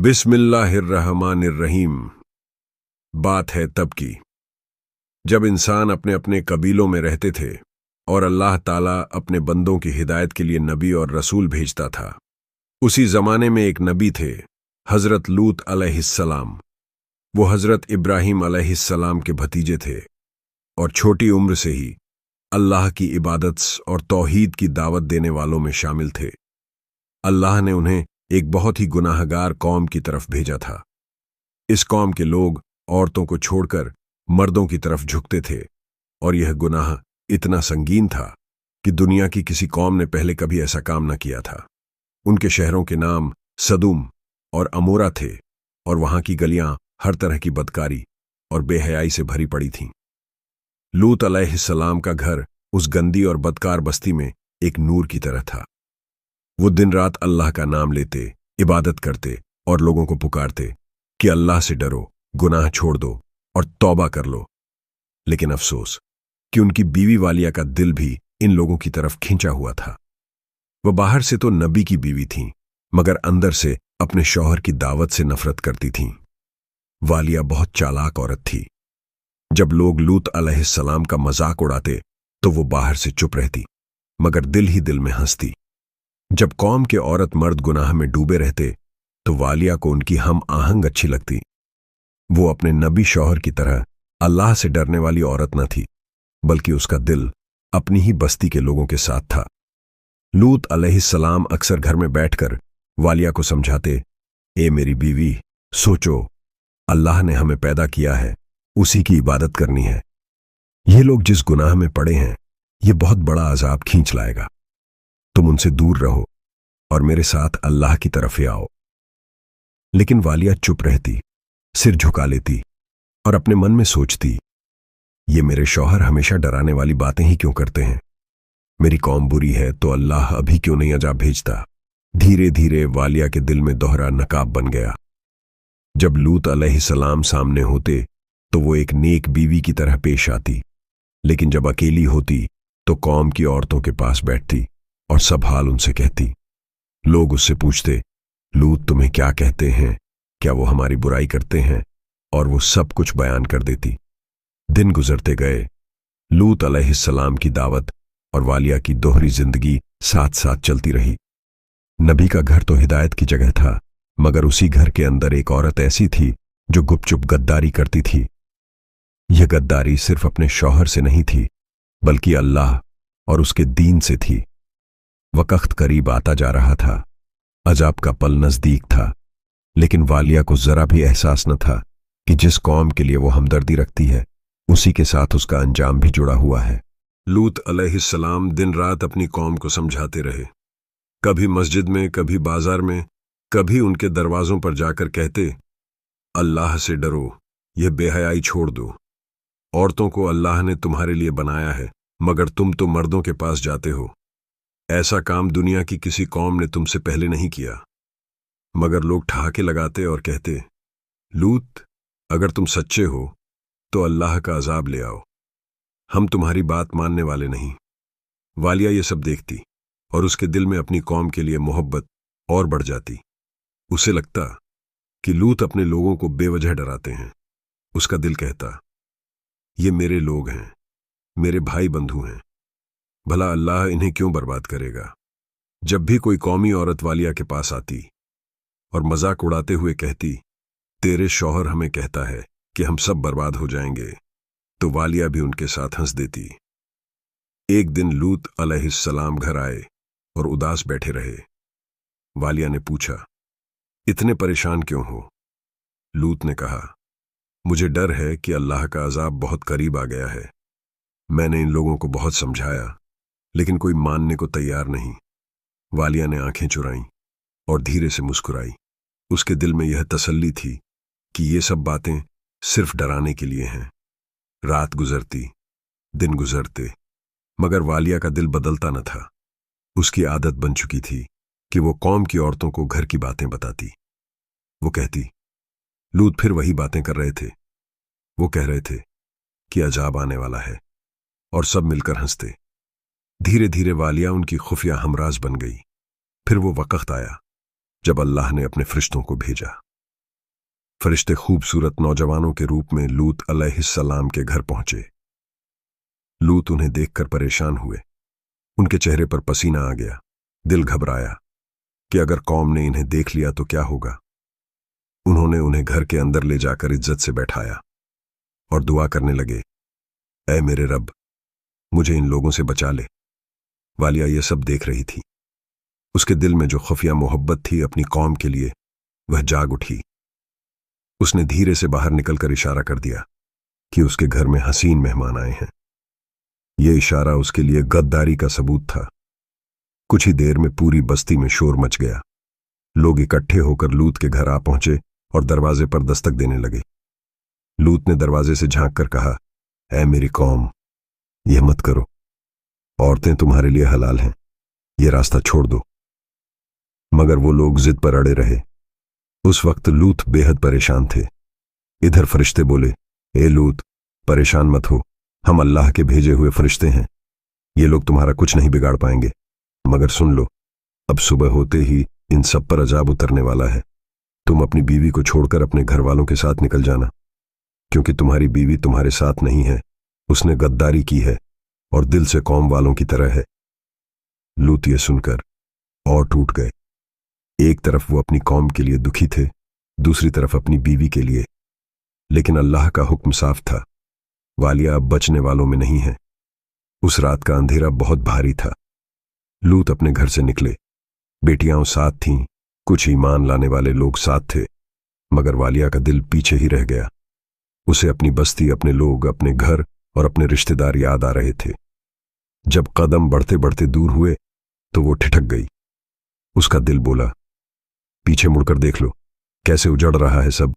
बिस्मिल्लाहिर्रहमानिर्रहीम। बात है तब की जब इंसान अपने अपने कबीलों में रहते थे और अल्लाह ताला अपने बंदों की हिदायत के लिए नबी और रसूल भेजता था। उसी जमाने में एक नबी थे, हजरत लूत अलैहिस्सलाम। वो हजरत इब्राहिम अलैहिस्सलाम के भतीजे थे और छोटी उम्र से ही अल्लाह की इबादत और तौहीद की दावत देने वालों में शामिल थे। अल्लाह ने उन्हें एक बहुत ही गुनाहगार कौम की तरफ भेजा था। इस कौम के लोग औरतों को छोड़कर मर्दों की तरफ झुकते थे और यह गुनाह इतना संगीन था कि दुनिया की किसी कौम ने पहले कभी ऐसा काम न किया था। उनके शहरों के नाम सदूम और अमोरा थे और वहां की गलियां हर तरह की बदकारी और बेहयाई से भरी पड़ी थीं। लूत अलैहिस्सलाम का घर उस गंदी और बदकार बस्ती में एक नूर की तरह था। वो दिन रात अल्लाह का नाम लेते, इबादत करते और लोगों को पुकारते कि अल्लाह से डरो, गुनाह छोड़ दो और तौबा कर लो। लेकिन अफसोस कि उनकी बीवी वालिया का दिल भी इन लोगों की तरफ खींचा हुआ था। वह बाहर से तो नबी की बीवी थीं, मगर अंदर से अपने शौहर की दावत से नफरत करती थीं। वालिया बहुत चालाक औरत थी। जब लोग लूत अलैहिस्सलाम का मजाक उड़ाते तो वो बाहर से चुप रहती, मगर दिल ही दिल में हंसती। जब कौम के औरत मर्द गुनाह में डूबे रहते तो वालिया को उनकी हम आहंग अच्छी लगती। वो अपने नबी शौहर की तरह अल्लाह से डरने वाली औरत न थी, बल्कि उसका दिल अपनी ही बस्ती के लोगों के साथ था। लूत अलैहिस्सलाम अक्सर घर में बैठकर वालिया को समझाते, ए मेरी बीवी, सोचो, अल्लाह ने हमें पैदा किया है, उसी की इबादत करनी है। ये लोग जिस गुनाह में पड़े हैं, ये बहुत बड़ा अजाब खींच लाएगा। तुम उनसे दूर रहो और मेरे साथ अल्लाह की तरफ आओ। लेकिन वालिया चुप रहती, सिर झुका लेती और अपने मन में सोचती, ये मेरे शौहर हमेशा डराने वाली बातें ही क्यों करते हैं। मेरी कौम बुरी है तो अल्लाह अभी क्यों नहीं अजाब भेजता। धीरे धीरे वालिया के दिल में दोहरा नकाब बन गया। जब लूत अलैहिस्सलाम सामने होते तो वो एक नेक बीवी की तरह पेश आती, लेकिन जब अकेली होती तो कौम की औरतों के पास बैठती और सब हाल उनसे कहती। लोग उससे पूछते, लूत तुम्हें क्या कहते हैं, क्या वो हमारी बुराई करते हैं, और वो सब कुछ बयान कर देती। दिन गुजरते गए। लूत अलैहिस्सलाम की दावत और वालिया की दोहरी जिंदगी साथ साथ चलती रही। नबी का घर तो हिदायत की जगह था, मगर उसी घर के अंदर एक औरत ऐसी थी जो गुपचुप गद्दारी करती थी। यह गद्दारी सिर्फ अपने शौहर से नहीं थी, बल्कि अल्लाह और उसके दीन से थी। वक्त करीब आता जा रहा था, अजाब का पल नजदीक था, लेकिन वालिया को जरा भी एहसास न था कि जिस कौम के लिए वो हमदर्दी रखती है, उसी के साथ उसका अंजाम भी जुड़ा हुआ है। लूत अलैहिस्सलाम दिन रात अपनी कौम को समझाते रहे। कभी मस्जिद में, कभी बाजार में, कभी उनके दरवाजों पर जाकर कहते, अल्लाह से डरो, यह बेहयाई छोड़ दो। औरतों को अल्लाह ने तुम्हारे लिए बनाया है, मगर तुम तो मर्दों के पास जाते हो। ऐसा काम दुनिया की किसी कौम ने तुमसे पहले नहीं किया। मगर लोग ठहाके लगाते और कहते, लूत, अगर तुम सच्चे हो तो अल्लाह का अजाब ले आओ, हम तुम्हारी बात मानने वाले नहीं। वालिया ये सब देखती और उसके दिल में अपनी कौम के लिए मोहब्बत और बढ़ जाती। उसे लगता कि लूत अपने लोगों को बेवजह डराते हैं। उसका दिल कहता, ये मेरे लोग हैं, मेरे भाई बंधु हैं, भला अल्लाह इन्हें क्यों बर्बाद करेगा। जब भी कोई कौमी औरत वालिया के पास आती और मजाक उड़ाते हुए कहती, तेरे शौहर हमें कहता है कि हम सब बर्बाद हो जाएंगे, तो वालिया भी उनके साथ हंस देती। एक दिन लूत अलैहिस्सलाम घर आए और उदास बैठे रहे। वालिया ने पूछा, इतने परेशान क्यों हो। लूत ने कहा, मुझे डर है कि अल्लाह का अजाब बहुत करीब आ गया है। मैंने इन लोगों को बहुत समझाया, लेकिन कोई मानने को तैयार नहीं। वालिया ने आंखें चुराईं और धीरे से मुस्कुराई। उसके दिल में यह तसल्ली थी कि ये सब बातें सिर्फ डराने के लिए हैं। रात गुजरती, दिन गुजरते, मगर वालिया का दिल बदलता न था। उसकी आदत बन चुकी थी कि वो कौम की औरतों को घर की बातें बताती। वो कहती, लूत फिर वही बातें कर रहे थे। वो कह रहे थे कि अजाब आने वाला है, और सब मिलकर हंसते। धीरे धीरे वालिया उनकी खुफिया हमराज बन गई। फिर वो वक्त आया जब अल्लाह ने अपने फरिश्तों को भेजा। फरिश्ते खूबसूरत नौजवानों के रूप में लूत अलैहिस्सलाम के घर पहुंचे। लूत उन्हें देखकर परेशान हुए। उनके चेहरे पर पसीना आ गया। दिल घबराया कि अगर कौम ने इन्हें देख लिया तो क्या होगा। उन्होंने उन्हें घर के अंदर ले जाकर इज्जत से बैठाया और दुआ करने लगे, ऐ मेरे रब, मुझे इन लोगों से बचा ले। वालिया ये सब देख रही थी। उसके दिल में जो खुफिया मोहब्बत थी अपनी कौम के लिए, वह जाग उठी। उसने धीरे से बाहर निकलकर इशारा कर दिया कि उसके घर में हसीन मेहमान आए हैं। यह इशारा उसके लिए गद्दारी का सबूत था। कुछ ही देर में पूरी बस्ती में शोर मच गया। लोग इकट्ठे होकर लूत के घर आ पहुंचे और दरवाजे पर दस्तक देने लगे। लूत ने दरवाजे से झांक कर कहा, ऐ मेरी कौम, यह मत करो। औरतें तुम्हारे लिए हलाल हैं, यह रास्ता छोड़ दो। मगर वो लोग जिद पर अड़े रहे। उस वक्त लूत बेहद परेशान थे। इधर फरिश्ते बोले, ए लूत, परेशान मत हो, हम अल्लाह के भेजे हुए फरिश्ते हैं। ये लोग तुम्हारा कुछ नहीं बिगाड़ पाएंगे। मगर सुन लो, अब सुबह होते ही इन सब पर अजाब उतरने वाला है। तुम अपनी बीवी को छोड़कर अपने घर वालों के साथ निकल जाना, क्योंकि तुम्हारी बीवी तुम्हारे साथ नहीं है। उसने गद्दारी की है और दिल से कौम वालों की तरह है। लूत ये सुनकर और टूट गए। एक तरफ वो अपनी कौम के लिए दुखी थे, दूसरी तरफ अपनी बीवी के लिए। लेकिन अल्लाह का हुक्म साफ था, वालिया अब बचने वालों में नहीं है। उस रात का अंधेरा बहुत भारी था। लूत अपने घर से निकले। बेटियां साथ थीं, कुछ ईमान लाने वाले लोग साथ थे, मगर वालिया का दिल पीछे ही रह गया। उसे अपनी बस्ती, अपने लोग, अपने घर और अपने रिश्तेदार याद आ रहे थे। जब कदम बढ़ते बढ़ते दूर हुए तो वो ठिठक गई। उसका दिल बोला, पीछे मुड़कर देख लो, कैसे उजड़ रहा है सब।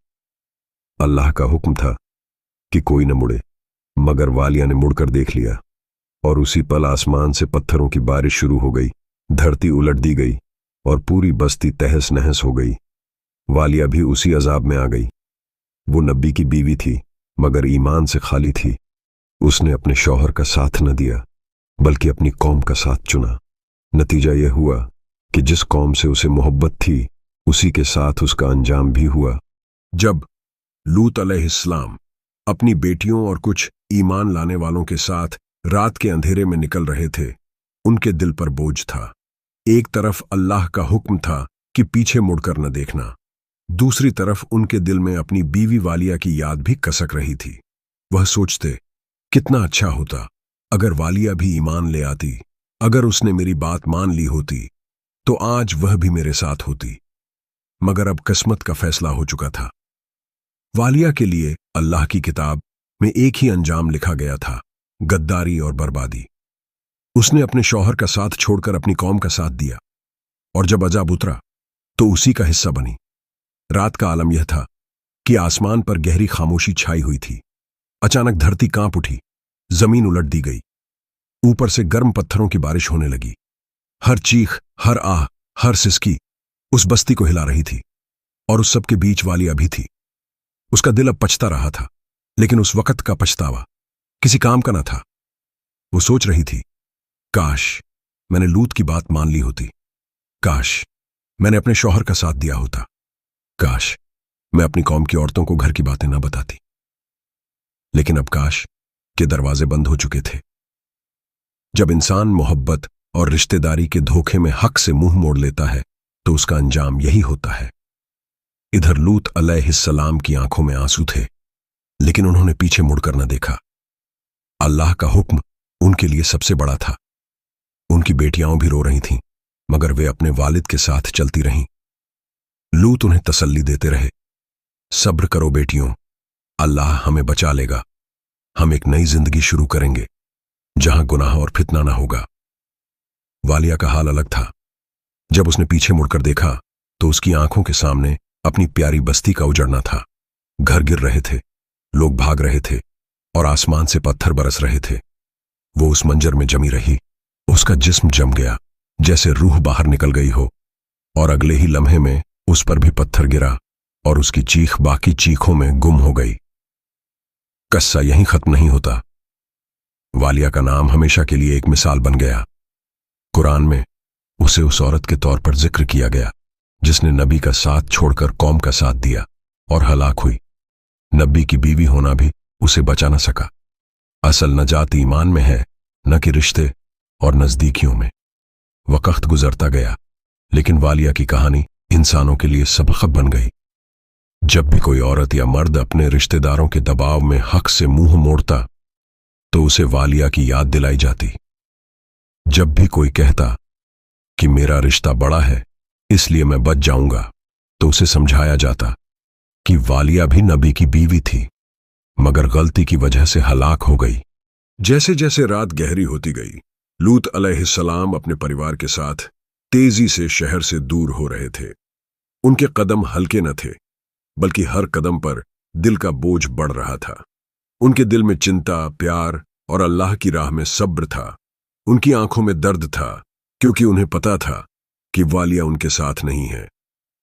अल्लाह का हुक्म था कि कोई न मुड़े, मगर वालिया ने मुड़कर देख लिया और उसी पल आसमान से पत्थरों की बारिश शुरू हो गई। धरती उलट दी गई और पूरी बस्ती तहस नहस हो गई। वालिया भी उसी अजाब में आ गई। वो नबी की बीवी थी, मगर ईमान से खाली थी। उसने अपने शौहर का साथ न दिया, बल्कि अपनी कौम का साथ चुना। नतीजा यह हुआ कि जिस कौम से उसे मोहब्बत थी, उसी के साथ उसका अंजाम भी हुआ। जब लूत अलैहिस्सलाम अपनी बेटियों और कुछ ईमान लाने वालों के साथ रात के अंधेरे में निकल रहे थे, उनके दिल पर बोझ था। एक तरफ अल्लाह का हुक्म था कि पीछे मुड़कर न देखना, दूसरी तरफ उनके दिल में अपनी बीवी वालिया की याद भी कसक रही थी। वह सोचते, कितना अच्छा होता अगर वालिया भी ईमान ले आती, अगर उसने मेरी बात मान ली होती तो आज वह भी मेरे साथ होती। मगर अब किस्मत का फैसला हो चुका था। वालिया के लिए अल्लाह की किताब में एक ही अंजाम लिखा गया था, गद्दारी और बर्बादी। उसने अपने शौहर का साथ छोड़कर अपनी कौम का साथ दिया, और जब अजाब उतरा तो उसी का हिस्सा बनी। रात का आलम यह था कि आसमान पर गहरी खामोशी छाई हुई थी। अचानक धरती कांप उठी, जमीन उलट दी गई। ऊपर से गर्म पत्थरों की बारिश होने लगी। हर चीख, हर आह, हर सिसकी उस बस्ती को हिला रही थी, और उस सब के बीच वालिया भी थी। उसका दिल अब पछता रहा था, लेकिन उस वक्त का पछतावा किसी काम का न था। वो सोच रही थी, काश मैंने लूत की बात मान ली होती, काश मैंने अपने शौहर का साथ दिया होता, काश मैं अपनी कौम की औरतों को घर की बातें न बताती। लेकिन अब काश के दरवाजे बंद हो चुके थे। जब इंसान मोहब्बत और रिश्तेदारी के धोखे में हक से मुंह मोड़ लेता है तो उसका अंजाम यही होता है। इधर लूत अलैहिस्सलाम की आंखों में आंसू थे, लेकिन उन्होंने पीछे मुड़कर न देखा। अल्लाह का हुक्म उनके लिए सबसे बड़ा था। उनकी बेटियां भी रो रही थीं, मगर वे अपने वालिद के साथ चलती रहीं। लूत उन्हें तसल्ली देते रहे, सब्र करो बेटियों, अल्लाह हमें बचा लेगा। हम एक नई जिंदगी शुरू करेंगे जहां गुनाह और फितना ना होगा। वालिया का हाल अलग था। जब उसने पीछे मुड़कर देखा तो उसकी आंखों के सामने अपनी प्यारी बस्ती का उजड़ना था। घर गिर रहे थे, लोग भाग रहे थे और आसमान से पत्थर बरस रहे थे। वो उस मंजर में जमी रही। उसका जिस्म जम गया, जैसे रूह बाहर निकल गई हो, और अगले ही लम्हे में उस पर भी पत्थर गिरा और उसकी चीख बाकी चीखों में गुम हो गई। कस्सा यहीं खत्म नहीं होता। वालिया का नाम हमेशा के लिए एक मिसाल बन गया। कुरान में उसे उस औरत के तौर पर जिक्र किया गया जिसने नबी का साथ छोड़कर कौम का साथ दिया और हलाक हुई। नबी की बीवी होना भी उसे बचा न सका। असल नजात ईमान में है, न कि रिश्ते और नजदीकियों में। वक्त गुजरता गया, लेकिन वालिया की कहानी इंसानों के लिए सबक बन गई। जब भी कोई औरत या मर्द अपने रिश्तेदारों के दबाव में हक से मुंह मोड़ता, तो उसे वालिया की याद दिलाई जाती। जब भी कोई कहता कि मेरा रिश्ता बड़ा है इसलिए मैं बच जाऊंगा, तो उसे समझाया जाता कि वालिया भी नबी की बीवी थी, मगर गलती की वजह से हलाक हो गई। जैसे जैसे रात गहरी होती गई, लूत अलैहिस्सलाम अपने परिवार के साथ तेजी से शहर से दूर हो रहे थे। उनके कदम हल्के न थे, बल्कि हर कदम पर दिल का बोझ बढ़ रहा था। उनके दिल में चिंता, प्यार और अल्लाह की राह में सब्र था। उनकी आंखों में दर्द था, क्योंकि उन्हें पता था कि वालिया उनके साथ नहीं है।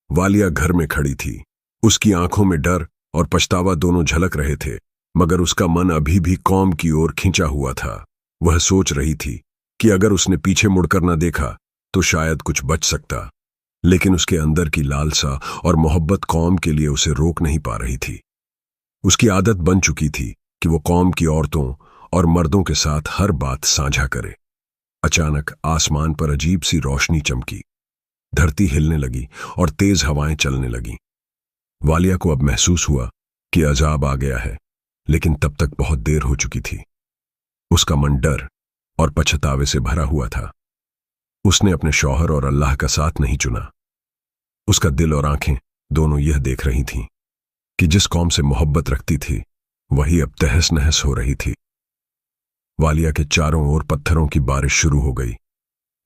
वालिया घर में खड़ी थी। उसकी आंखों में डर और पछतावा दोनों झलक रहे थे, मगर उसका मन अभी भी कौम की ओर खिंचा हुआ था। वह सोच रही थी कि अगर उसने पीछे मुड़कर न देखा तो शायद कुछ बच सकता, लेकिन उसके अंदर की लालसा और मोहब्बत कौम के लिए उसे रोक नहीं पा रही थी। उसकी आदत बन चुकी थी कि वो कौम की औरतों और मर्दों के साथ हर बात साझा करे। अचानक आसमान पर अजीब सी रोशनी चमकी, धरती हिलने लगी और तेज हवाएं चलने लगीं। वालिया को अब महसूस हुआ कि अजाब आ गया है, लेकिन तब तक बहुत देर हो चुकी थी। उसका मन डर और पछतावे से भरा हुआ था। उसने अपने शौहर और अल्लाह का साथ नहीं चुना। उसका दिल और आंखें दोनों यह देख रही थीं कि जिस कौम से मोहब्बत रखती थी, वही अब तहस नहस हो रही थी। वालिया के चारों ओर पत्थरों की बारिश शुरू हो गई।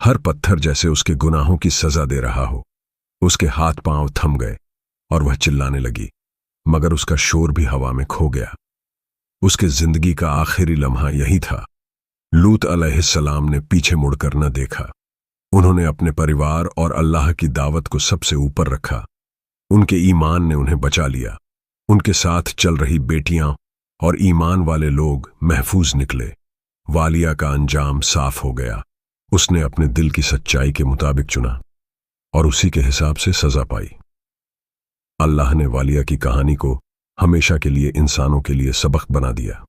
हर पत्थर जैसे उसके गुनाहों की सजा दे रहा हो। उसके हाथ पांव थम गए और वह चिल्लाने लगी, मगर उसका शोर भी हवा में खो गया। उसके जिंदगी का आखिरी लम्हा यही था। लूत अलैहिस्सलाम ने पीछे मुड़कर न देखा। उन्होंने अपने परिवार और अल्लाह की दावत को सबसे ऊपर रखा। उनके ईमान ने उन्हें बचा लिया। उनके साथ चल रही बेटियां और ईमान वाले लोग महफूज निकले। वालिया का अंजाम साफ हो गया। उसने अपने दिल की सच्चाई के मुताबिक चुना और उसी के हिसाब से सजा पाई। अल्लाह ने वालिया की कहानी को हमेशा के लिए इंसानों के लिए सबक बना दिया।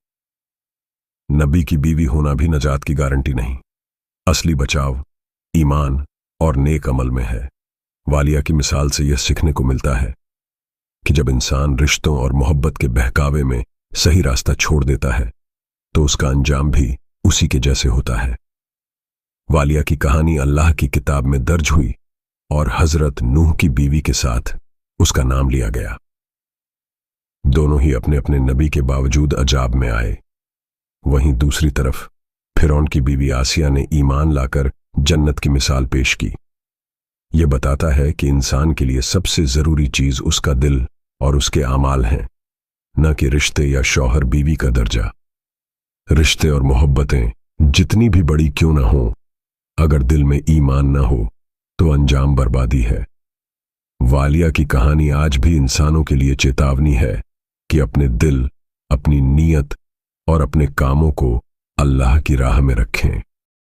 नबी की बीवी होना भी नजात की गारंटी नहीं। असली बचाव ईमान और नेक अमल में है। वालिया की मिसाल से यह सीखने को मिलता है कि जब इंसान रिश्तों और मोहब्बत के बहकावे में सही रास्ता छोड़ देता है, तो उसका अंजाम भी उसी के जैसे होता है। वालिया की कहानी अल्लाह की किताब में दर्ज हुई और हजरत नूह की बीवी के साथ उसका नाम लिया गया। दोनों ही अपने अपने नबी के बावजूद अजाब में आए। वहीं दूसरी तरफ फिरौन की बीवी आसिया ने ईमान लाकर जन्नत की मिसाल पेश की। यह बताता है कि इंसान के लिए सबसे जरूरी चीज उसका दिल और उसके आमाल हैं, न कि रिश्ते या शौहर बीवी का दर्जा। रिश्ते और मोहब्बतें जितनी भी बड़ी क्यों न हो, अगर दिल में ईमान न हो तो अंजाम बर्बादी है। वालिया की कहानी आज भी इंसानों के लिए चेतावनी है कि अपने दिल, अपनी नीयत और अपने कामों को अल्लाह की राह में रखें।